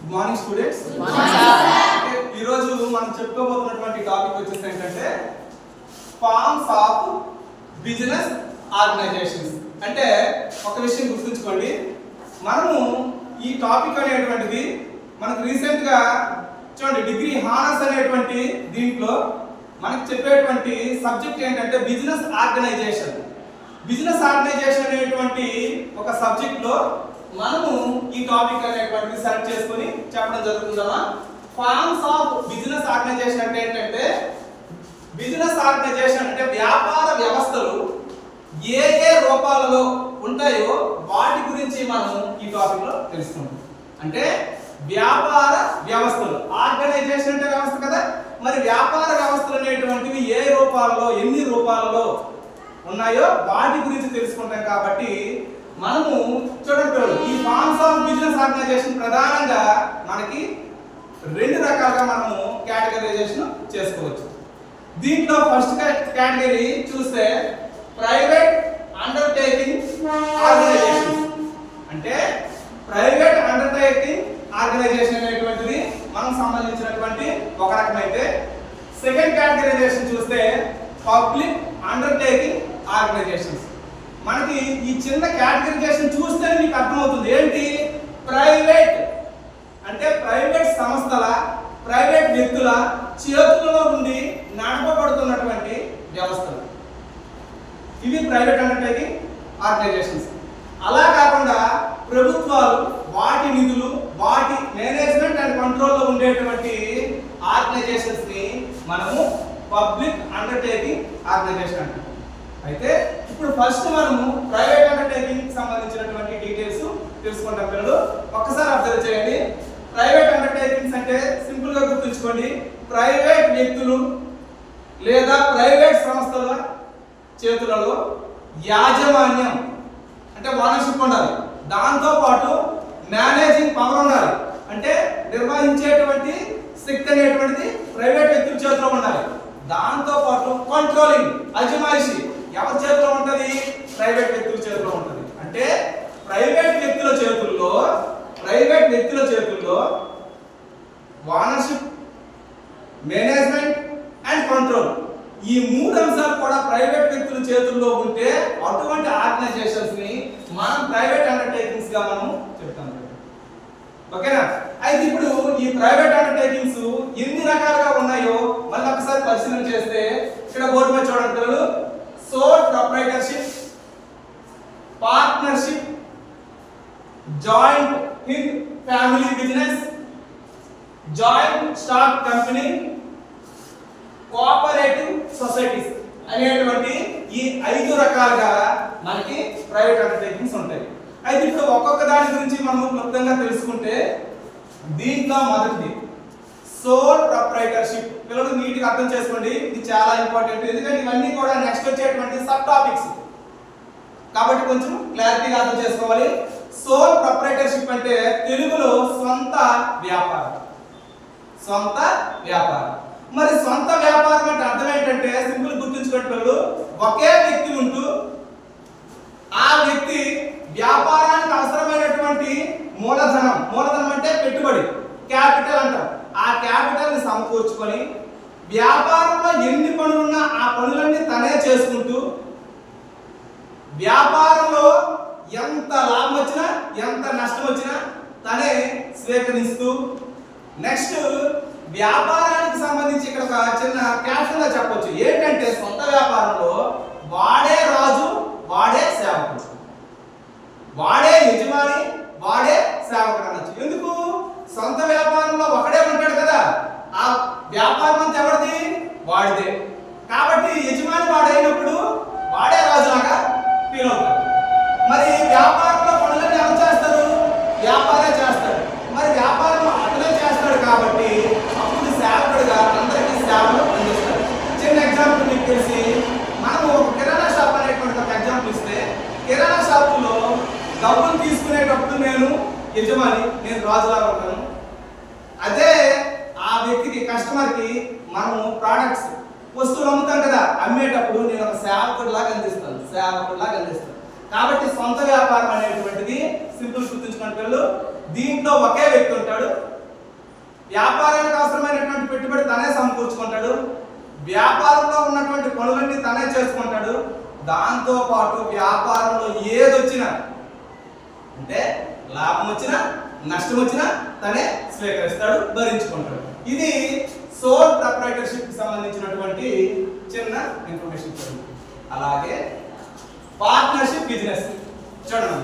Good morning students. ఈ రోజు మనం చెప్పుకోబోతున్నటువంటి టాపిక్ వచ్చేసి ఏంటంటే ఫార్మ్స్ ఆఫ్ బిజినెస్ ఆర్గనైజేషన్స్. అంటే ఒక విషయం గుర్తుంచుకోండి, మనము ఈ టాపిక్ అనేటువంటిది మనకు రీసెంట్ గా చూడండి డిగ్రీ హానర్స్ అనేటువంటి దీంట్లో మనకు చెప్పేటువంటి సబ్జెక్ట్ ఏంటంటే బిజినెస్ ఆర్గనైజేషన్. బిజినెస్ ఆర్గనైజేషన్ అనేటువంటి ఒక సబ్జెక్ట్ లో మనము ఈ టాపిక్ అనేటువంటిది సెలెక్ట్ చేసుకొని చెప్పడం జరుగుతుందమ్మా. ఫార్మ్స్ ఆఫ్ బిజినెస్ ఆర్గనైజేషన్ అంటే ఏంటంటే బిజినెస్ ఆర్గనైజేషన్ అంటే వ్యాపార వ్యవస్థలు ఏ ఏ రూపాలలో ఉంటాయో వాటి గురించి మనం ఈ టాపిక్ లో తెలుసుకుంటాం. అంటే వ్యాపార వ్యవస్థలు, ఆర్గనైజేషన్ అంటే వ్యవస్థ కదా, మరి వ్యాపార వ్యవస్థలు అనేటువంటివి ఏ రూపాలలో ఎన్ని రూపాలలో ఉన్నాయో వాటి గురించి తెలుసుకుంటాం. కాబట్టి మనము చూడండి, ఈ ఫార్మ్స్ ఆఫ్ బిజినెస్ ఆర్గనైజేషన్ ప్రధానంగా మనకి రెండు రకాలుగా మనము కేటగరైజేషన్ చేసుకోవచ్చు. దీంట్లో ఫస్ట్ కేటగిరీ చూస్తే ప్రైవేట్ అండర్టేకింగ్ ఆర్గనైజేషన్. అంటే ప్రైవేట్ అండర్టేకింగ్ ఆర్గనైజేషన్ అనేటువంటిది మనం సంబంధించినటువంటి ఒక రకమైతే, సెకండ్ కేటగరైజేషన్ చూస్తే పబ్లిక్ అండర్టేకింగ్ ఆర్గనైజేషన్స్. మనకి ఈ చిన్న కేటగరైజేషన్ చూస్తేనే మీకు అర్థమవుతుంది ఏంటి. ప్రైవేట్ అంటే ప్రైవేట్ సంస్థల, ప్రైవేట్ వ్యక్తుల చేతులలో నుండి నడపబడుతున్నటువంటి వ్యవస్థలు, ఇవి ప్రైవేట్ అండర్టేకింగ్ ఆర్గనైజేషన్స్. అలా కాకుండా ప్రభుత్వాలు వాటి నిధులు, వాటి మేనేజ్మెంట్ అండ్ కంట్రోల్లో ఉండేటువంటి ఆర్గనైజేషన్స్ ని మనము పబ్లిక్ అండర్టేకింగ్ ఆర్గనైజేషన్ అంటాం. అయితే ఇప్పుడు ఫస్ట్ మనము ప్రైవేట్ అండర్టేకింగ్ సంబంధించినటువంటి డీటెయిల్స్ తెలుసుకుంటాం. పిల్లలు ఒక్కసారి అబ్జర్వ్ చేయండి. ప్రైవేట్ అండర్టేకింగ్స్ అంటే సింపుల్ గా గుర్తుంచుకోండి, ప్రైవేట్ వ్యక్తులు లేదా ప్రైవేట్ సంస్థల చేతులలో యాజమాన్యం అంటే ఓనర్షిప్ ఉండాలి, దాంతో పాటు మేనేజింగ్ పవర్ ఉండాలి, అంటే నిర్వహించేటువంటి శక్తి అనేటువంటిది ప్రైవేట్ వ్యక్తుల చేతిలో ఉండాలి, దాంతో పాటు కంట్రోలింగ్ అజమాయిషి ఎవరి చేతిలో ఉంటుంది, ప్రైవేట్ వ్యక్తుల చేతిలో ఉంటుంది. అంటే ప్రైవేట్ వ్యక్తుల చేతుల్లో ఓనర్షిప్, మేనేజ్మెంట్ అండ్ కంట్రోల్, ఈ మూడు అంశాలు కూడా ప్రైవేట్ వ్యక్తుల చేతుల్లో ఉంటే అటువంటి ఆర్గనైజేషన్స్ ని మనం ప్రైవేట్ అండర్టేకింగ్స్ గా మనం చెప్తాం. ఓకేనా. అయితే ఇప్పుడు ఈ ప్రైవేట్ అండర్టేకింగ్స్ ఎన్ని రకాలుగా ఉన్నాయో మళ్ళీ ఒకసారి పరిశీలన చేస్తే ఇక్కడ బోర్డు మీద చూడండి, సోల్ ప్రొప్రైటర్షిప్, పార్ట్నర్షిప్, జాయింట్ హిట్ family business, joint stock company, cooperative societies అనేటువంటి ఈ 5 రకాలుగా మనకి ప్రైవేట్ అండర్టేకింగ్స్ ఉంటాయి. అయితే ఇప్పుడు ఒక్కొక్క దాని గురించి మనం క్లుప్తంగా తెలుసుకుంటే, దీంట్లో మొదటిది సోల్ ప్రొప్రైటర్షిప్. పిల్లలు నీట్గా అర్థం చేసుకోండి, ఇది చాలా ఇంపార్టెంట్, ఎందుకంటే ఇవన్నీ కూడా నెక్స్ట్ వచ్చేటువంటి సబ్ టాపిక్స్ కాబట్టి కొంచెం క్లారిటీగా అర్థం చేసుకోవాలి. సోల్ ప్రొప్రైటర్షిప్ అంటే తెలుగులో సొంత వ్యాపారం. సొంత వ్యాపారం. మరి సొంత వ్యాపారం అంటే అర్థం ఏంటంటే సింపుల్ గుర్తుంచుకోండి పిల్లలు, ఒకే వ్యక్తి ఉంటూ ఆ వ్యక్తి వ్యాపారానికి అవసరమైనటువంటి మూలధనం అంటే పెట్టుబడి, క్యాపిటల్ అంటాం, ఆ క్యాపిటల్ ని సమకూర్చుకొని వ్యాపారంలో ఎన్ని పనులున్నా ఆ పనులన్నీ తనే చేసుకుంటూ, వ్యాపారంలో ఎంత లాభం వచ్చినా ఎంత నష్టం వచ్చినా తనే స్వీకరిస్తూ, నెక్స్ట్ వ్యాపారానికి సంబంధించి ఇక్కడ ఒక చిన్న క్యాప్షన్ గా చెప్పొచ్చు ఏంటంటే సొంత వ్యాపారంలో వాడే రాజు, వాడే సేవకుడు, వాడే యజమాని, వాడే సేవకుడు అనొచ్చు. ఎందుకు? సొంత వ్యాపారంలో ఒకడే ఉంటాడు కదా, ఆ వ్యాపారం అంతా ఎవరిది? వాడిదే. కాబట్టి యజమాని వాడైనప్పుడు వాడే రాజులాగా ఫీల్ అవుతాడు. మరి వ్యాపారంలో పనులన్నీ ఎవరు చేస్తారు? వ్యాపారే చేస్తాడు. మరి వ్యాపారం అతనే చేస్తాడు కాబట్టి అప్పుడు సేవకుడుగా అందరికీ సేవలు అందిస్తాడు. చిన్న ఎగ్జాంపుల్ మీకు తెలిసి మనము ఒక కిరాణా షాప్ అనేటువంటి ఒక ఎగ్జాంపుల్ ఇస్తే, కిరాణా షాపులో డబ్బులు తీసుకునేటప్పుడు నేను యజమాని, నేను రాజులాగా ఉంటాను. అదే ఆ వ్యక్తికి, కస్టమర్కి మనము ప్రోడక్ట్స్ వస్తువులు అమ్ముతాం కదా, అమ్మేటప్పుడు నేను ఒక సేవకుడిలాగా అందిస్తాను. కాబట్టి సొంత వ్యాపారం అనేటువంటిది సింపుల్ గుర్తుంచుకోండి పిల్లలు, దీంట్లో ఒకే వ్యక్తి ఉంటాడు, వ్యాపారానికి అవసరమైనటువంటి పెట్టుబడి తనే సమకూర్చుకుంటాడు, వ్యాపారంలో ఉన్నటువంటి పనులన్నీ తనే చేసుకుంటాడు. దాంతో పాటు వ్యాపారంలో ఏదొచ్చినా అంటే లాభం వచ్చినా నష్టం వచ్చినా తనే స్వీకరిస్తాడు, భరించుకుంటాడు. ఇది సోల్ ప్రొప్రైటర్షిప్ కి సంబంధించినటువంటి చిన్న ఇన్ఫర్మేషన్. అలాగే పార్ట్నర్షిప్ బిజినెస్ చూడండి.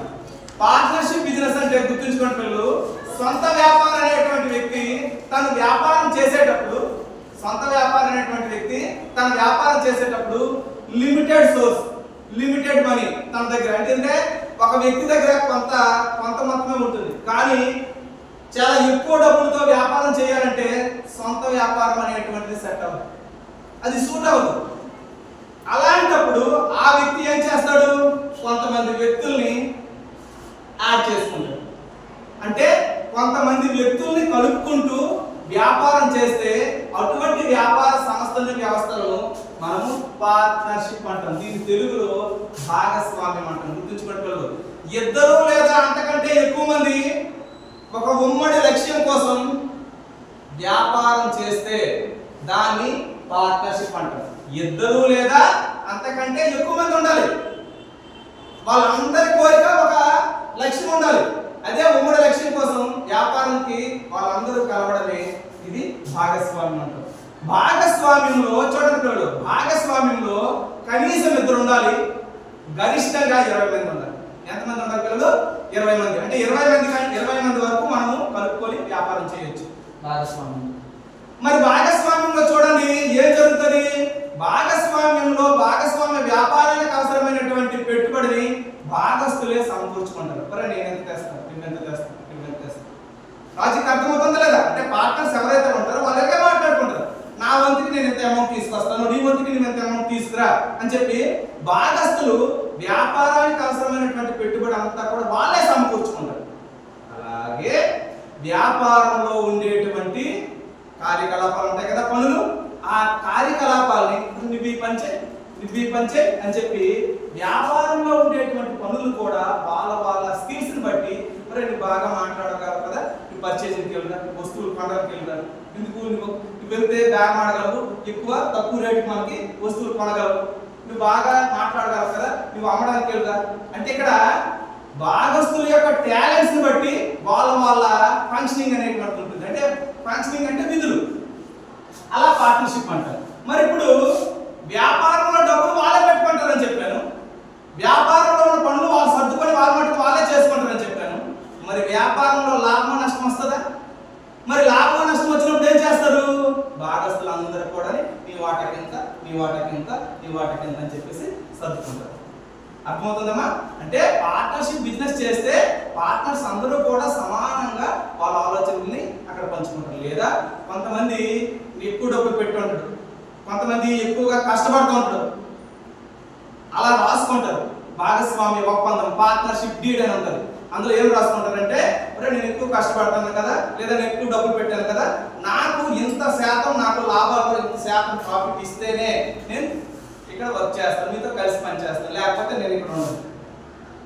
పార్ట్నర్షిప్ బిజినెస్ అంటే గుర్తుంచుకోండి పిల్లలు, సొంత వ్యాపారం అనేటువంటి వ్యక్తి తను వ్యాపారం చేసేటప్పుడు తన వ్యాపారం చేసేటప్పుడు లిమిటెడ్ సోర్స్, లిమిటెడ్ మనీ తన దగ్గర, అంటే ఒక వ్యక్తి దగ్గర కొంత మొత్తమే ఉంటుంది, కానీ చాలా ఎక్కువ డబ్బులతో వ్యాపారం చేయాలంటే సొంత వ్యాపారం అనేటువంటిది సెట్ అవ్వదు, అది సూట్ అవ్వదు. అలాంటప్పుడు ఆ వ్యక్తి ఏం చేస్తాడు, కొంతమంది వ్యక్తుల్ని యాడ్ చేసుకుంటాడు. అంటే కొంతమంది వ్యక్తుల్ని కలుపుకుంటూ వ్యాపారం చేస్తే అటువంటి వ్యాపార సంస్థల వ్యవస్థలను మనము పార్ట్నర్షిప్ అంటాం. దీని తెలుగులో భాగస్వామ్యం అంటాం. గుర్తుంచుకోండి, ఇద్దరు లేదా అంతకంటే ఎక్కువ మంది ఒక ఉమ్మడి లక్ష్యం కోసం వ్యాపారం చేస్తే దాన్ని పార్ట్నర్షిప్ అంటారు. ఇద్దరు లేదా అంతకంటే ఎక్కువ మంది ఉండాలి, వాళ్ళందరి కోరిక ఒక లక్ష్యం ఉండాలి. అదే ఉమ్మడి లక్ష్యం కోసం వ్యాపారానికి వాళ్ళందరూ కలవడమే ఇది భాగస్వామ్యం అంటారు. భాగస్వామ్యంలో చూడండి పిల్లలు, భాగస్వామ్యంలో కనీసం ఇద్దరు ఉండాలి, గరిష్టంగా 20 మంది ఉండాలి. ఎంతమంది ఉండాలి పిల్లలు? 20 మంది. అంటే 20 మంది వరకు మనము కలుపుకొని వ్యాపారం చేయొచ్చు భాగస్వామ్యం. మరి భాగస్వామ్యంలో చూడండి ఏం జరుగుతుంది, భాగస్వామ్య వ్యాపారానికి అవసరమైనటువంటి పెట్టుబడిని భాగస్తులే సమకూర్చుకుంటారు. మరి నేను ఎంత తెస్తాను, నువ్వు ఎంత తెస్తాను, నువ్వు ఎంత తెస్తాను. లాజిక్ అర్థమవుతుందా లేదా? అంటే పార్ట్నర్స్ ఎవరైతే ఉంటారో వాళ్ళకే మాట్లాడుకుంటారు, నా వంతుకి నేను ఎంత అమౌంట్ తీసుకొస్తాను, నీ వంతుకి నేను ఎంత అమౌంట్ తీసుకురా అని చెప్పి భాగస్తులు వ్యాపారానికి అవసరమైనటువంటి పెట్టుబడి అంతా కూడా వాళ్ళే సమకూర్చుకుంటారు. అలాగే వ్యాపారంలో ఉండేటువంటి కార్యకలాపాలు ఉంటాయి కదా, పనులు, ఆ కార్యకలాపాలని నువ్వు ఈ పంచే అని చెప్పి వ్యాపారంలో ఉండేటువంటి పనులు కూడా వాళ్ళ స్కిల్స్ ని బట్టి, మరి నువ్వు బాగా మాట్లాడగలవు కదా, నువ్వు పర్చేసింగ్కి వెళ్తారు, వస్తువులు కొనడానికి వెళ్తారు, ఎందుకు నువ్వు వెళ్తే బ్యాగ్ ఆడగలవు, తక్కువ రేటుకి మనకి వస్తువులు కొనగలవు, నువ్వు బాగా మాట్లాడగలవు కదా, నువ్వు అమ్మడానికి వెళ్తా. అంటే ఇక్కడ భాగస్తుల యొక్క టాలెంట్స్ ని బట్టి వాళ్ళ ఫంక్షనింగ్ అనేటువంటి ఉంటుంది. అంటే ఫంక్షనింగ్ అంటే విధులు, అలా పార్ట్నర్షిప్ అంటారు. మరి ఇప్పుడు వ్యాపారంలో డబ్బులు వాళ్ళే పెట్టుకుంటారని చెప్పాను, వ్యాపారంలో ఉన్న పనులు వాళ్ళు సర్దుకొని వాళ్ళ మట్టుకు వాళ్ళే చేసుకుంటారని చెప్పాను. మరి వ్యాపారంలో లాభం నష్టం వస్తుందా? మరి లాభం నష్టం వచ్చినప్పుడు ఏం చేస్తారు, భాగస్తులు అందరూ కూడా నీ వాటకింత అని చెప్పేసి సర్దుకుంటారు. అర్థమవుతుందమ్మా? అంటే పార్ట్నర్షిప్ బిజినెస్ చేస్తే పార్ట్నర్స్ అందరూ కూడా సమానంగా వాళ్ళ ఆలోచనల్ని అక్కడ పంచుకుంటారు. లేదా కొంతమంది ఎక్కువ డబ్బులు పెట్టి ఉంటాడు, కొంతమంది ఎక్కువగా కష్టపడుతూ ఉంటారు, అలా రాసుకుంటారు. భాగస్వామ్య ఒప్పందం, పార్ట్నర్షిప్ డీడ్ అని ఉంటుంది. అందులో ఏం రాసుకుంటారంటే, నేను ఎక్కువ కష్టపడతాను కదా, లేదా నేను ఎక్కువ డబ్బులు పెట్టాను కదా, నాకు ఇంత శాతం నాకు లాభాలు ఇంత శాతం ప్రాఫిట్ ఇస్తేనే నేను ఇక్కడ వర్క్ చేస్తాను, మీతో కలిసి పనిచేస్తాను, లేకపోతే నేను ఇక్కడ ఉండను.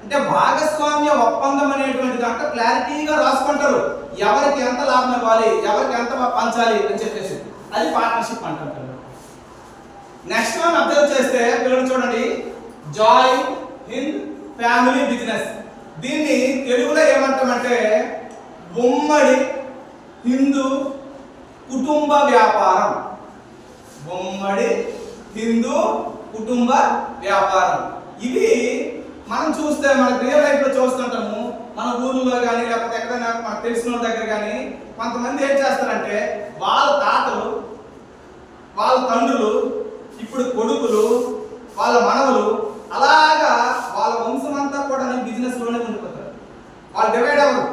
అంటే భాగస్వామ్య ఒప్పందం అనేటువంటి దాంట్లో క్లారిటీగా రాసుకుంటారు, ఎవరికి ఎంత లాభం ఇవ్వాలి, ఎవరికి ఎంత పంచాలి అని చెప్పేసి. అది పార్ట్నర్షిప్ అంటారు. నెక్స్ట్ వన్ అబ్జర్వ్ చేస్తే పిల్లలు చూడండి, జాయింట్ ఇన్ ఫ్యామిలీ బిజినెస్. దీన్ని తెలుగులో ఏమంటామంటే ఉమ్మడి హిందూ కుటుంబ వ్యాపారం. ఉమ్మడి హిందూ కుటుంబ వ్యాపారం. ఇవి మనం చూస్తే మన రియల్ లైఫ్ లో చూస్తుంటాము, మన ఊర్లో కానీ లేకపోతే ఎక్కడైనా మనకు తెలిసిన వాళ్ళ దగ్గర కానీ కొంతమంది ఏం చేస్తారంటే వాళ్ళ తాతలు, వాళ్ళ తండ్రులు, ఇప్పుడు కొడుకులు, వాళ్ళ మనవలు, అలాగా వాళ్ళ వంశం అంతా కూడా బిజినెస్ లోనే ఉండిపోతారు. వాళ్ళు డివైడ్ అవ్వరు.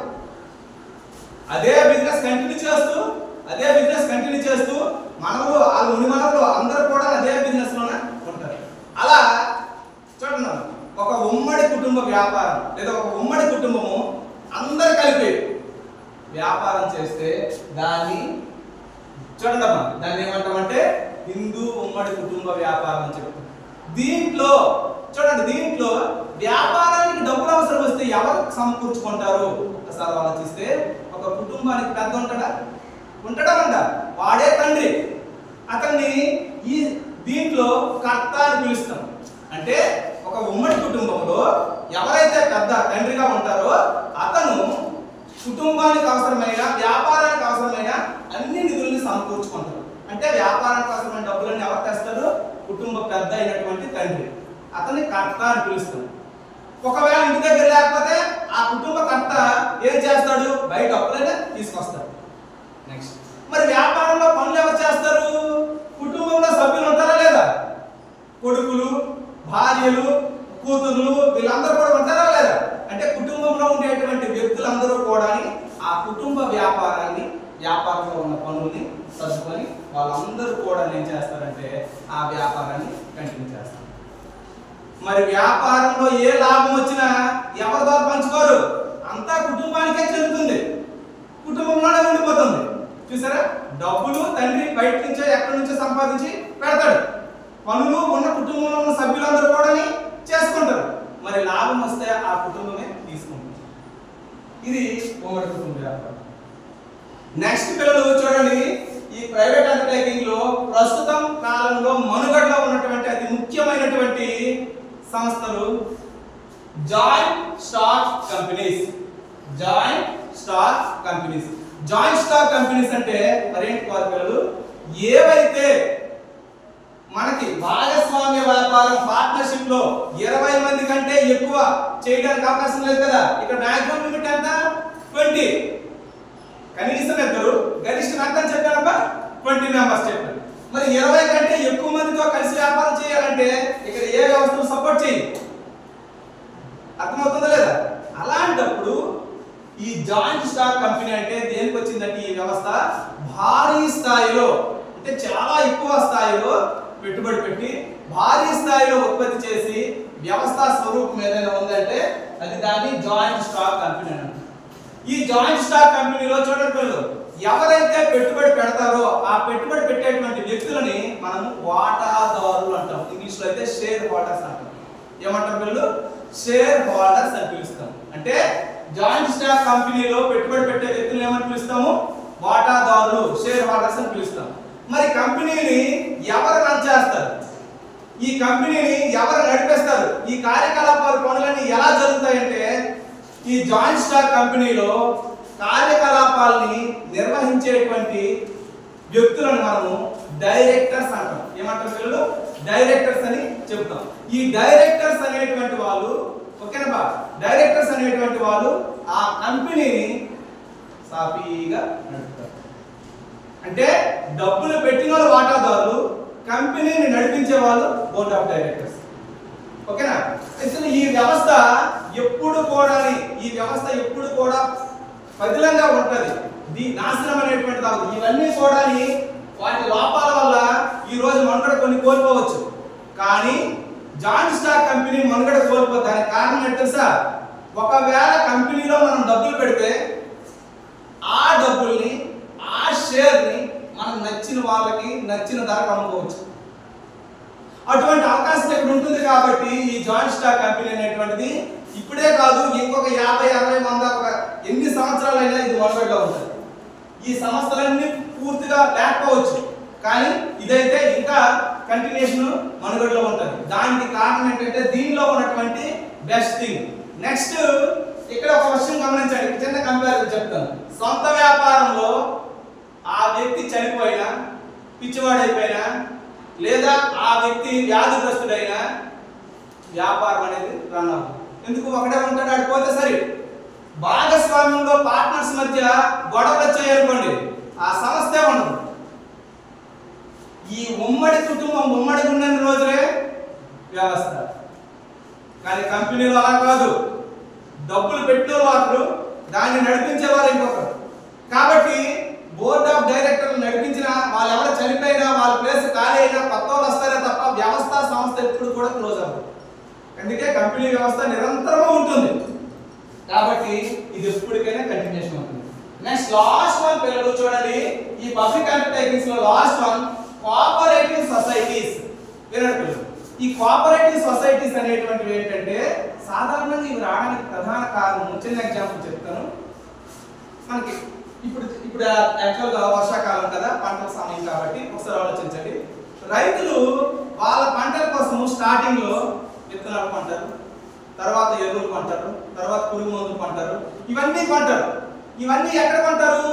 అదే బిజినెస్ కంటిన్యూ చేస్తూ మనవలు, వాళ్ళ ముని మనవలు అందరూ కూడా అదే బిజినెస్ లోనే ఉంటారు. అలా చూడండి, ఒక ఉమ్మడి కుటుంబ వ్యాపారం లేదా ఒక ఉమ్మడి కుటుంబము అందరు కలిపి వ్యాపారం చేస్తే దాన్ని చూడండమ్మా, దాన్ని ఏమంటామంటే హిందూ ఉమ్మడి కుటుంబ వ్యాపారం అని చెప్తాం. దీంట్లో చూడండి, దీంట్లో వ్యాపారానికి డబ్బులు అవసరం వస్తే ఎవరు సమకూర్చుకుంటారు ఒకసారి ఆలోచిస్తే, ఒక కుటుంబానికి పెద్ద ఉంటాడా, ఉండడం అంట, వాడే తండ్రి. అతన్ని ఈ దీంట్లో కర్త అని పిలుస్తాం. అంటే ఒక ఉమ్మడి కుటుంబంలో ఎవరైతే పెద్ద తండ్రిగా ఉంటారో అతను కుటుంబానికి అవసరమైన, వ్యాపారానికి అవసరమైన అన్ని నిధుల్ని సమకూర్చుకుంటారు. అంటే వ్యాపారానికి అవసరమైన డబ్బులన్నీ ఎవరు తెస్తారు? కుటుంబ పెద్ద అయినటువంటి తండ్రి. అతన్ని కర్త అని పిలుస్తాం. ఒకవేళ ఇంటి దగ్గర లేకపోతే ఆ కుటుంబ కర్త ఏం చేస్తాడు? బయట అప్పులనే తీసుకొస్తాడు. నెక్స్ట్, మరి వ్యాపారంలో పనులు ఎవరు చేస్తారు? కుటుంబంలో సభ్యులు ఉంటారా లేదా? కొడుకులు, భార్యలు, కూతుర్లు వీళ్ళందరూ కూడా ఉంటారా లేదా? అంటే కుటుంబంలో ఉండేటువంటి వ్యక్తులందరూ కూడా ఆ కుటుంబ వ్యాపారంలో ఉన్న పనుల్ని సర్దుకొని వాళ్ళందరూ కూడా ఏం చేస్తారంటే ఆ వ్యాపారాన్ని కంటిన్యూ చేస్తారు. మరి వ్యాపారంలో ఏ లాభం వచ్చినా ఎవరి ద్వారా పంచుకోరు, అంతా కుటుంబానికే చెందుతుంది, కుటుంబంలోనే ఉండిపోతుంది. చూసారా, డబ్బులు తండ్రి బయట నుంచో ఎక్కడి నుంచో సంపాదించి పెడతాడు, పనులు ఉన్న కుటుంబంలో ఉన్న సభ్యులందరూ కూడా చేసుకుంటారు. మరి లాభం వస్తే ఆ కుటుంబమే తీసుకుంటుంది. ఇది ఉమ్మడి కుటుంబ వ్యాపారం. నెక్స్ట్ పిల్లలు చూడండి, ఈ ప్రైవేట్ అండర్టేకింగ్ లో ప్రస్తుతం కాలంలో మనుగడలో ఉన్నటువంటి అతి ముఖ్యమైనటువంటి సంస్థలు joint stock companies. Joint stock companies. Joint stock companies అంటే మరేంటి పిల్లలు? ఏవైతే మనకి భాగస్వామ్య వ్యాపారం పార్ట్నర్షిప్ లో 20 మంది కంటే ఎక్కువ చేయడానికి అవకాశం లేదు కదా. ఇక్కడ మాక్సిమం లిమిట్ ఎంత? 20. కనీసం ఇద్దరు, గరిష్టం ఎంత అని చెప్పారబ్బా? 20 మెంబర్స్ చెప్పారు. మరి 20 కంటే ఎక్కువ మందితో కలిసి వ్యాపారం చేయాలంటే ఇక్కడ ఏ వ్యవస్థను సపోర్ట్ చేయి? అర్థమవుతుందా లేదా? అలాంటప్పుడు ఈ జాయింట్ స్టాక్ కంపెనీ అంటే దేనికి వచ్చిందంటే ఈ వ్యవస్థ భారీ స్థాయిలో, అంటే చాలా ఎక్కువ స్థాయిలో పెట్టుబడి పెట్టి భారీ స్థాయిలో ఉత్పత్తి చేసి వ్యవస్థ స్వరూపం ఏదైనా ఉందంటే అది దాన్ని జాయింట్ స్టాక్ కంపెనీ అంటారు. ఈ జాయింట్ స్టాక్ కంపెనీలో చూడండి, ఎవరైతే పెట్టుబడి పెడతారో ఆ పెట్టుబడి పెట్టేటువంటి వ్యక్తులని మనం వాటాదారులు అంటాం. ఇంగ్లీష్ లో అయితే షేర్ హోల్డర్స్ అంటాం. ఏమంటాం పిల్లలు? షేర్ హోల్డర్స్ అని పిలుస్తాం. అంటే జాయింట్ స్టాక్ కంపెనీలో పెట్టుబడి పెట్టే వ్యక్తులు ఏమని పిలుస్తాము? వాటాదారులు, షేర్ హోల్డర్స్ అని పిలుస్తాం. మరి కంపెనీని ఎవరు రన్ చేస్తారు? ఈ కంపెనీని ఎవరు నడిపిస్తారు? ఈ కార్యకలాపాల పనులన్నీ ఎలా జరుగుతాయంటే ఈ జాయింట్ స్టాక్ కంపెనీలో కార్యకలాపాలని నిర్వహించేటువంటి వ్యక్తులను మనము డైరెక్టర్స్ అంటాం. ఏమంటారు పిల్లలు? డైరెక్టర్స్ అని చెప్తాం. ఈ డైరెక్టర్స్ అనేటువంటి వాళ్ళు, ఓకేనా బా, డైరెక్టర్స్ అనేటువంటి వాళ్ళు ఆ కంపెనీని సాఫీగా నడుపుతారు. అంటే డబ్బులు పెట్టిన వాళ్ళు వాటాదారులు, కంపెనీని నడిపించే వాళ్ళు బోర్డ్ ఆఫ్ డైరెక్టర్స్. ఓకేనా? అసలు ఈ వ్యవస్థ ఎప్పుడు కూడా పదిలంగా ఉంటది. నాశనం అనేటువంటి కాదు. ఇవన్నీ కూడా వాటి లోపాల వల్ల ఈ రోజు మనుగడ కొన్ని కోల్పోవచ్చు. కానీ జాయింట్ స్టాక్ కంపెనీ మనుగడ కోల్పోతుంది. దానికి కారణం ఏంటి తెలుసా? ఒకవేళ కంపెనీలో మనం డబ్బులు పెడితే ఆ డబ్బుల్ని, ఆ షేర్ని మనం నచ్చిన వాళ్ళకి నచ్చిన ధరకు అమ్ముకోవచ్చు. అటువంటి అవకాశం ఇక్కడ ఉంటుంది. కాబట్టి ఈ జాయింట్ స్టాక్ కంపెనీ అనేటువంటిది ఇప్పుడే కాదు, ఇంకొక 50, 60, 100 ఎన్ని సంవత్సరాలైనా ఇది మనుగడలో ఉంటుంది. ఈ సంస్థలన్నీ పూర్తిగా లేకపోవచ్చు, కానీ ఇదైతే ఇంకా కంటిన్యూషన్ మనుగడలో ఉంటుంది. దానికి కారణం ఏంటంటే దీనిలో ఉన్నటువంటి బెస్ట్ థింగ్. నెక్స్ట్ ఇక్కడ ఒక విషయం గమనించండి, చిన్న కంపారిజన్ చెప్తాను. సొంత వ్యాపారంలో ఆ వ్యక్తి చనిపోయినా, పిచ్చివాడైపోయినా, లేదా ఆ వ్యక్తి వ్యాధిగ్రస్తుడైనా వ్యాపారం అనేది రన్ అవుతుంది. ఎందుకు? ఒకడే ఉంటాడు, ఆడిపోతే సరే. భాగస్వామ్యంలో పార్ట్నర్స్ మధ్య గొడవలు వచ్చాయనుకోండి, ఆ సమస్య ఉండదు. ఈ ఉమ్మడి కుటుంబం ఉమ్మడిగా ఉన్న రోజులే వ్యవస్థ. కానీ కంపెనీలో అలా కాదు. డబ్బులు పెట్టిన వారు, దాన్ని నడిపించేవారు ఇంకొకరు. కాబట్టి బోర్డ్ ఆఫ్ డైరెక్టర్లు నడిపించిన వాళ్ళు ఎవరు చనిపోయినా, వాళ్ళ ప్లేస్ ఖాళీ అయినా కొత్త వాళ్ళు వస్తారే తప్ప వ్యవస్థ సంస్థ ఎప్పుడు కూడా క్లోజ్ అవ్వదు. అందుకే కంపెనీ వ్యవస్థ నిరంతరం ఉంటుంది. కాబట్టి ఇది ఎప్పటికైనా కంటిన్యూషన్ ఉంటుంది. నెక్స్ట్ లాస్ట్ వన్ పిల్లలు చూడండి, ఈ పబ్లిక్ అండర్టేకింగ్స్ లో లాస్ట్ వన్ కోఆపరేటివ్ సొసైటీస్. వినండి పిల్లలు, ఈ కోఆపరేటివ్ సొసైటీస్ అనేటువంటివి ఏంటంటే సాధారణంగా ఇవి రావడానికి ప్రధాన కారణం చిన్న ఎగ్జాంపుల్ చెప్తాను. మనకి ఇప్పుడు ఇప్పుడు యాక్చువల్గా వర్షాకాలం కదా, పంటల సమయం కాబట్టి ఒకసారి ఆలోచించండి. రైతులు వాళ్ళ పంటల కోసం స్టార్టింగ్ లో విత్తనాలు కొంటారు, తర్వాత ఎరువులు కొంటారు, తర్వాత పురుగు మందులు కొంటారు, ఇవన్నీ కొంటారు. ఇవన్నీ ఎక్కడ కొంటారు?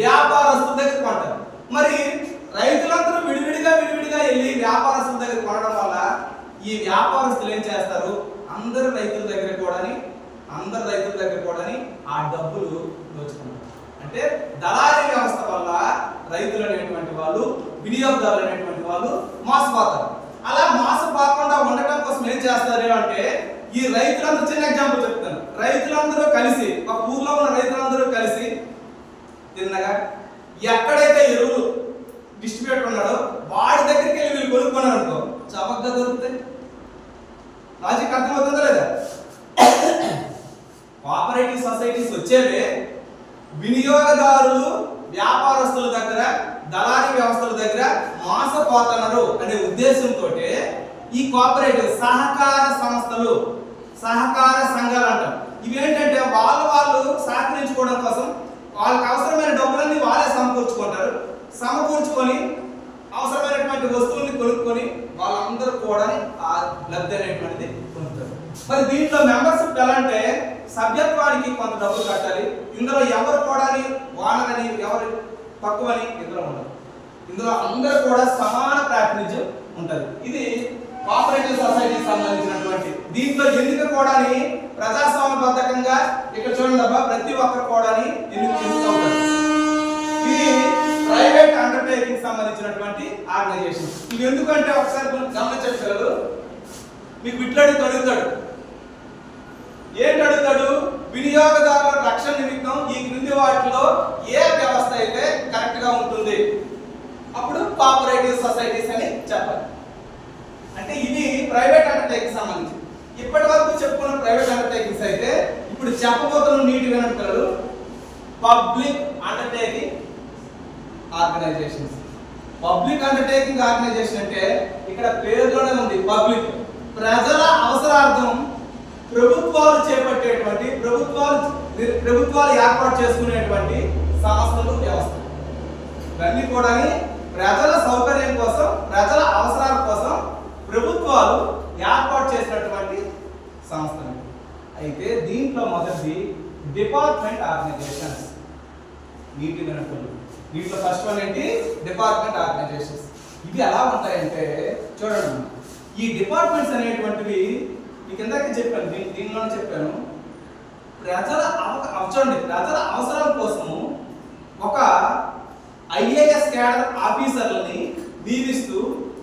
వ్యాపారస్తుల దగ్గర కొంటారు. మరి రైతులందరూ విడివిడిగా వెళ్ళి వ్యాపారస్తుల దగ్గర కొనడం వల్ల ఈ వ్యాపారస్తులు ఏం చేస్తారు? అందరు రైతుల దగ్గర కూడాని ఆ డబ్బులు దోచుకుంటారు. అంటే దళారీ వ్యవస్థ వల్ల రైతులు అనేటువంటి వాళ్ళు, వినియోగదారులు అనేటువంటి వాళ్ళు మోసపోతారు. అలా మోసపోకుండా ఉండటం కోసం ఏం చేస్తారు అంటే, ఈ రైతులందరూ, చిన్న ఎగ్జాంపుల్ చెప్తాను, రైతులందరూ కలిసి, ఒక ఊర్లో ఉన్న రైతులందరూ కలిసి తిన్నగా ఎక్కడైతే ఎరువులు డిస్ట్రిబ్యూటర్ ఉన్నాడో వాడి దగ్గరికి వెళ్ళి వీళ్ళు కొనుక్కున్నారు అనుకో, చవకగా దొరుకుతాయి. లాజిక్ అర్థమవుతుందా లేదా? కోఆపరేటివ్ సొసైటీస్ వచ్చేవే వినియోగదారులు వ్యాపారస్తుల దగ్గర, దళారీ వ్యవస్థల దగ్గర మోసపోతున్నారు అనే ఉద్దేశంతో ఈ కోఆపరేటివ్ సహకార సంస్థలు, సహకార సంఘాలు అంటాం. ఇవి ఏంటంటే వాళ్ళు సహకరించుకోవడం కోసం వాళ్ళకి అవసరమైన డబ్బులన్నీ వాళ్ళే సమకూర్చుకొని అవసరమైనటువంటి వస్తువుల్ని కొనుక్కొని వాళ్ళందరూ కూడా ఆ లబ్ధి అనేటువంటిది పొందుతారు. మరి దీంట్లో మెంబర్షిప్ ఎలా అంటే, సభ్యత్వానికి కొంత డబ్బులు కట్టాలి. ఇందులో ఎవరు కూడా వానరని, ఎవరు తక్కువని ఇందులో ఉండదు. ఇందులో అందరూ కూడా సమాన ప్రాతినిధ్యం ఉంటుంది. ఇది కోఆపరేటివ్ సొసైటీకి సంబంధించినటువంటి. దీంట్లో ఎన్నిక కూడా ప్రజాస్వామ్యబద్ధంగా, ఇక్కడ చూడండి అబ్బా, ప్రతి ఒక్కరు కూడా ఎన్నికవుతారు. ఇది ప్రైవేట్ అండర్టేకింగ్ సంబంధించినటువంటి ఆర్గనైజేషన్. ఇవి ఎందుకంటే ఒకసారి గమనించగలరు, మీకు విట్లాడితో అడుగుతాడు, ఏంటి అడుగుతాడు? వినియోగదారుల రక్షణ నిమిత్తం ఈ క్రింది వాటిలో ఏ వ్యవస్థ అయితే కరెక్ట్ గా ఉంటుంది, అప్పుడు కోఆపరేటివ్ సొసైటీస్ అని చెప్పాలి. అంటే ఇది ప్రైవేట్ అండర్టేకింగ్ సంబంధించి. ఇప్పటి వరకు చెప్పుకున్న ప్రైవేట్ అండర్టేకింగ్స్ అయితే, ఇప్పుడు చెప్పబోతున్న నీటిగా అంటారు public undertaking organisations. Public undertaking organisation అంటే ఇక్కడ పేరులోనే ఉంది పబ్లిక్. ప్రజల అవసరార్థం ప్రభుత్వాలు చేపట్టేటువంటి, ప్రభుత్వాలు ఏర్పాటు చేసుకునేటువంటి సంస్థలు, వ్యవస్థ. ఇవన్నీ కూడా ప్రజల సౌకర్యం కోసం, ప్రజల అవసరాల కోసం ప్రభుత్వాలు ఏర్పాటు చేసినటువంటి సంస్థలు. అయితే దీంట్లో మొదటిది డిపార్ట్మెంట్ ఆర్గనైజేషన్స్. నీటి వినటులు. దీంట్లో ఫస్ట్ వన్ ఏంటి? Department organisations. ఇవి ఎలా ఉంటాయంటే చూడండి, ఈ డిపార్ట్మెంట్స్ అనేటువంటివి మీకు ఇందాక చెప్పాను, దీనిలోనే చెప్పాను, చూడండి, ప్రజల అవసరాల కోసము ఒక ఐఏఎస్ క్యాడర్ ఆఫీసర్లని నియమిస్తూ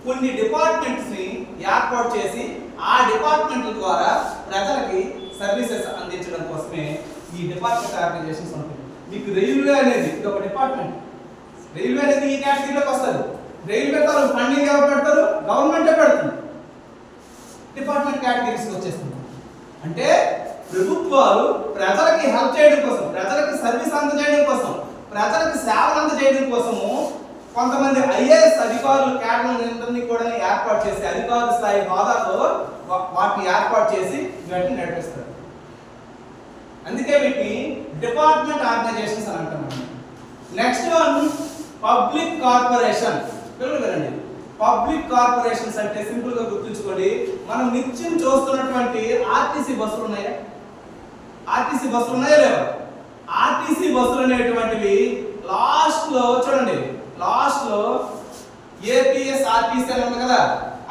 కొన్ని డిపార్ట్మెంట్స్ ని ఏర్పాటు చేసి ఆ డిపార్ట్మెంట్ల ద్వారా ప్రజలకి సర్వీసెస్ అందించడం కోసమే ఈ డిపార్ట్మెంట్ ఆర్గనైజేషన్స్ ఉంటాయి. మీకు రైల్వే అనేది ఇది ఒక డిపార్ట్మెంట్. రైల్వే అనేది ఈ కేటగిరీలోకి వస్తుంది. రైల్వే తరఫు ఫండింగ్ ఎవరు పెడతారు? గవర్నమెంటే పెడుతుంది. డిపార్ట్మెంట్ కేటగిరీస్కి వచ్చేస్తుంది. అంటే ప్రభుత్వాలు ప్రజలకి హెల్ప్ చేయడం కోసం, ప్రజలకి సర్వీస్ అందజేయడం కోసం, ప్రజలకు సేవలు అందజేయడం కోసము కొంతమంది ఐఏఎస్ అధికారులు క్యాడర్ని కూడా ఏర్పాటు చేసి, అధికారుల స్థాయి హోదాతో వాటిని ఏర్పాటు చేసి వీటిని నడిపిస్తారు. అందుకే వీటిని డిపార్ట్మెంట్ ఆర్గనైజేషన్స్ అని అంటాం. Next one public corporation. వినండి, పబ్లిక్ కార్పొరేషన్స్ అంటే సింపుల్ గా గుర్తుంచుకోండి, మనం నిత్యం చూస్తున్నటువంటి ఆర్టీసీ బస్సులు ఉన్నాయా? ఆర్టీసీ బస్సులు ఉన్నాయా లేవా? ఆర్టీసీ బస్సులు అనేటువంటివి లాస్ట్ లో చూడండి, లాస్ట్ లో ఏపీఎస్ ఆర్టీసీ అని ఉంది కదా,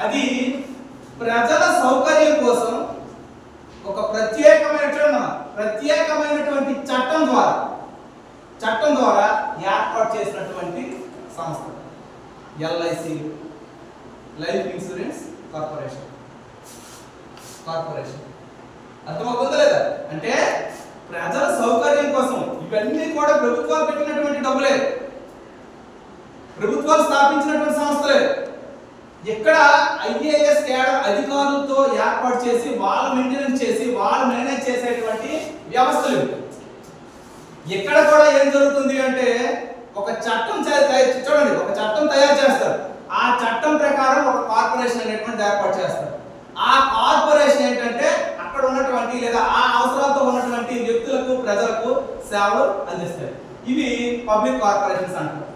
అది ప్రజల సౌకర్యం కోసం ఒక ప్రత్యేకమైనటువంటి చట్టం ద్వారా ఏర్పాటు చేసినటువంటి సంస్థ ఎల్ఐసి, లైఫ్ ఇన్సూరెన్స్ కార్పొరేషన్. అర్థమవుతుందా లేదా? అంటే ప్రజల సౌకర్యం కోసం ఇవన్నీ కూడా ప్రభుత్వాలు పెట్టినటువంటి డబ్బులే, ప్రభుత్వాలు స్థాపించినటువంటి సంస్థలే. ఇక్కడ ఐఏఎస్ క్యాడర్ అధికారులతో ఏర్పాటు చేసి వాళ్ళు మెయింటెనెన్స్ చేసి వాళ్ళు మేనేజ్ చేసేటువంటి వ్యవస్థలు. ఎక్కడ కూడా ఏం జరుగుతుంది అంటే ఒక చట్టం చూడండి, ఒక చట్టం తయారు చేస్తారు. ఆ చట్టం ప్రకారం ఒక కార్పొరేషన్ అనేటువంటి ఏర్పాటు చేస్తారు. ఆ కార్పొరేషన్ ఏంటంటే అక్కడ ఉన్నటువంటి లేదా ఆ అవసరాలతో ఉన్నటువంటి వ్యక్తులకు, ప్రజలకు సేవలు అందిస్తాయి. ఇవి పబ్లిక్ పబ్లిక్ కార్పొరేషన్స్ అంటారు.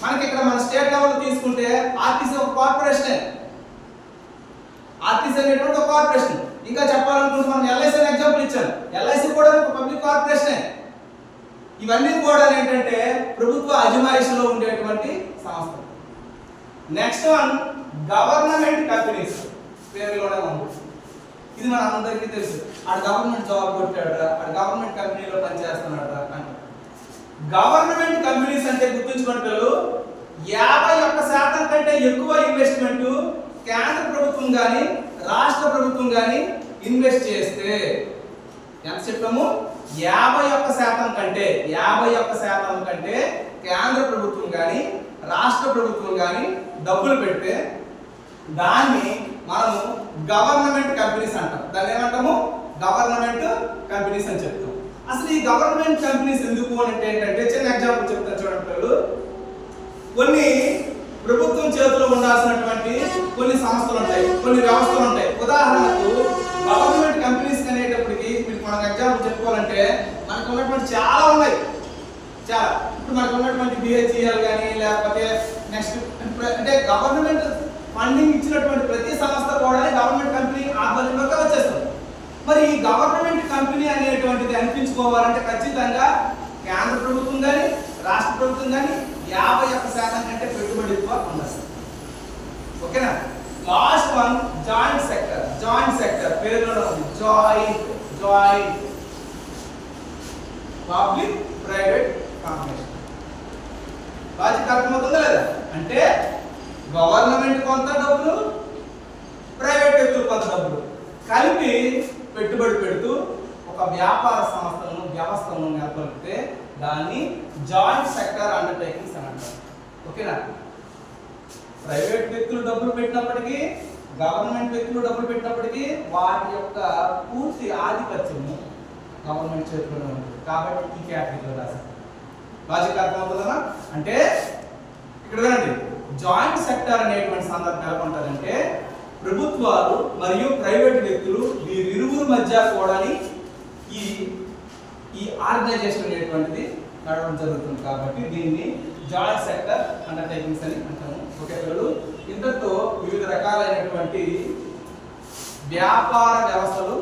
మనకి ఇక్కడ మన స్టేట్ లెవెల్ తీసుకుంటే ఆర్టీసీ ఒక కార్పొరేషనే. ఆర్టీసీ అనేటువంటి ఒక కార్పొరేషన్. ఇంకా చెప్పాలనుకుంటే మనం ఎల్ఐసి అనే ఎగ్జాంపుల్ ఇచ్చాను. ఎల్ఐసి కూడా ఒక పబ్లిక్ కార్పొరేషనే. ఇవన్నీ కూడా ఏంటంటే ప్రభుత్వ అజమాయిషిలో ఉండేటువంటి సంస్థలు. Next one government companies. పేరులోనే ఉంది. ఇది మన అందరికీ తెలుసు. ఆడు గవర్నమెంట్ జాబ్ కొట్టాడు, ఆడు గవర్నమెంట్ కంపెనీలో పనిచేస్తున్నాడు అని. గవర్నమెంట్ కంపెనీస్ అంటే గుర్తుంచుకోండి పిల్లలు, 51% కంటే ఎక్కువ ఇన్వెస్ట్మెంట్ కేంద్ర ప్రభుత్వం కానీ రాష్ట్ర ప్రభుత్వం కానీ ఇన్వెస్ట్ చేస్తే ఎంత చెప్పాము? 51% కంటే 51% కంటే కేంద్ర ప్రభుత్వం కానీ రాష్ట్ర ప్రభుత్వం కానీ డబ్బులు పెడితే దాన్ని మనము గవర్నమెంట్ కంపెనీస్ అంటాం. దాన్ని ఏమంటాము? గవర్నమెంట్ కంపెనీస్ అని చెప్తాం. అసలు ఈ గవర్నమెంట్ కంపెనీస్ ఎందుకు అంటే ఏంటంటే చిన్న ఎగ్జాంపుల్ చెప్తాను చూడండి పిల్లలు. కొన్ని ప్రభుత్వం చేతిలో ఉండాల్సినటువంటి కొన్ని సంస్థలు ఉంటాయి, కొన్ని వ్యవస్థలు ఉంటాయి. ఉదాహరణకు గవర్నమెంట్ కంపెనీస్ అనేటప్పటికి మీకు మనం ఎగ్జాంపుల్ చెప్పుకోవాలంటే మనకు ఉన్నటువంటి చాలా ఉన్నాయి. చాలా ఇప్పుడు మనకు ఉన్నటువంటి బిహెచ్ఈఎల్ కానీ లేకపోతే నెక్స్ట్ అంటే గవర్నమెంట్ ఫండింగ్ ఇచ్చినటువంటి ప్రతి సంస్థ కూడా గవర్నమెంట్ కంపెనీ ఆధ్వర్యంలోకి వచ్చేస్తుంది. మరి ఈ గవర్నమెంట్ కంపెనీ అనేటువంటిది అనిపించుకోవాలంటే ఖచ్చితంగా కేంద్ర ప్రభుత్వం కానీ రాష్ట్ర ప్రభుత్వం కానీ 51% కంటే పెట్టుబడి ఎక్కువ ఉండాలి. ఓకేనా? Last one joint sector. Joint sector పేరులో ఉంది. Joint public private combination. Logic అర్థమవుతుందా లేదా? అంటే గవర్నమెంట్ కొంత డబ్బులు, ప్రైవేట్ వ్యక్తులు కొంత డబ్బులు కలిపి పెట్టుబడి పెడుతూ ఒక వ్యాపార సంస్థలను వ్యవస్థను నెలకొల్పితే దాన్ని జాయింట్ సెక్టర్ అండర్టేకింగ్స్ అని అంటారు. ఓకేనా? ప్రైవేట్ వ్యక్తులు డబ్బులు పెట్టినప్పటికీ గవర్నమెంట్ వ్యక్తులు డబ్బులు పెట్టినప్పటికీ వాటి యొక్క పూర్తి ఆధిపత్యము గవర్నమెంట్ చేతిలోనే ఉంటుంది. కాబట్టి ఈ కేటగిరీలో రాశారు. లాజిక్ అర్థమవుతుందా? అంటే ఇక్కడ వినండి, జాయింట్ సెక్టర్ అనేటువంటి సందర్భం ఎలా ఉంటుందంటే ప్రభుత్వాలు మరియు ప్రైవేట్ వ్యక్తులు వీరిరువురు మధ్య కూడా ఈ ఆర్గనైజేషన్ అనేటువంటిది నడవడం జరుగుతుంది. కాబట్టి దీన్ని జాయింట్ సెక్టర్ అండర్టేకింగ్స్ అని అంటాము. ఓకే పిల్లలు, ఇంతటితో వివిధ రకాలైనటువంటి వ్యాపార వ్యవస్థలు